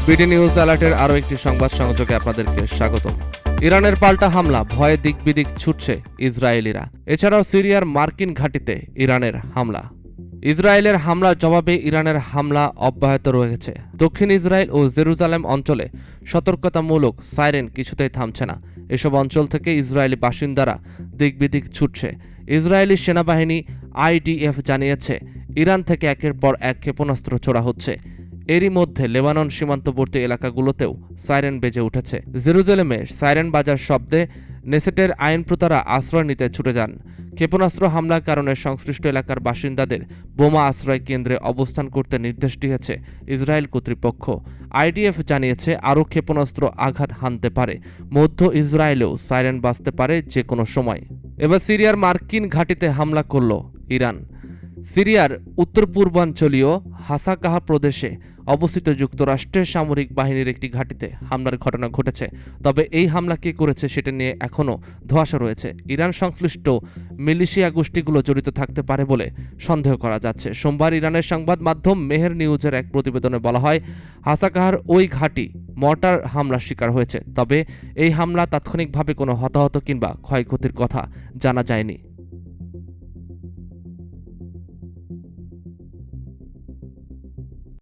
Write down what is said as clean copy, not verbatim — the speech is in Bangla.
বিডি নিউজ অ্যালার্টের আরও একটি সংবাদ সংযোগে আপনাদেরকে স্বাগত। ইরানের পাল্টা হামলা, ভয়ে দিক বিদিক ছুটছে ইসরায়েলিরা। এছাড়াও সিরিয়ার মার্কিন ঘাঁটিতে ইরানের হামলা। ইসরায়েলের হামলার জবাবে ইরানের হামলা অব্যাহত রয়েছে। দক্ষিণ ইসরায়েল ও জেরুজালেম অঞ্চলে সতর্কতামূলক সাইরেন কিছুতেই থামছে না। এসব অঞ্চল থেকে ইসরায়েলি বাসিন্দারা দিক বিদিক ছুটছে। ইসরায়েলি সেনাবাহিনী IDF জানিয়েছে, ইরান থেকে একের পর এক ক্ষেপণাস্ত্র ছোড়া হচ্ছে। এরই মধ্যে লেবানন সীমান্তবর্তী এলাকাগুলোতেও সাইরেন বেজে উঠেছে। জেরুজালেমে সাইরেন বাজার শব্দে নেসেটের আইনপ্রতারা আশ্রয় নিতে ছুটে যান। ক্ষেপণাস্ত্র হামলার কারণে সংশ্লিষ্ট এলাকার বাসিন্দাদের বোমা আশ্রয় কেন্দ্রে অবস্থান করতে নির্দেশ দিয়েছে ইসরায়েল কর্তৃপক্ষ। IDF জানিয়েছে, আরও ক্ষেপণাস্ত্র আঘাত হানতে পারে। মধ্য ইসরায়েলেও সাইরেন বাজতে পারে যে কোনো সময়। এবার সিরিয়ার মার্কিন ঘাঁটিতে হামলা করল ইরান। সিরিয়ার উত্তর পূর্বাঞ্চলীয় হাসাকাহা প্রদেশে অবস্থিত যুক্তরাষ্ট্রের সামরিক বাহিনীর একটি ঘাঁটিতে হামলার ঘটনা ঘটেছে। তবে এই হামলা কে করেছে সেটা নিয়ে এখনও ধোঁয়াশা রয়েছে। ইরান সংশ্লিষ্ট মিলিশিয়া গোষ্ঠীগুলো জড়িত থাকতে পারে বলে সন্দেহ করা যাচ্ছে। সোমবার ইরানের সংবাদ মাধ্যম মেহের নিউজের এক প্রতিবেদনে বলা হয়, হাসাকাহার ওই ঘাঁটি মর্টার হামলার শিকার হয়েছে। তবে এই হামলা তাৎক্ষণিকভাবে কোনো হতাহত কিংবা ক্ষয়ক্ষতির কথা জানা যায়নি।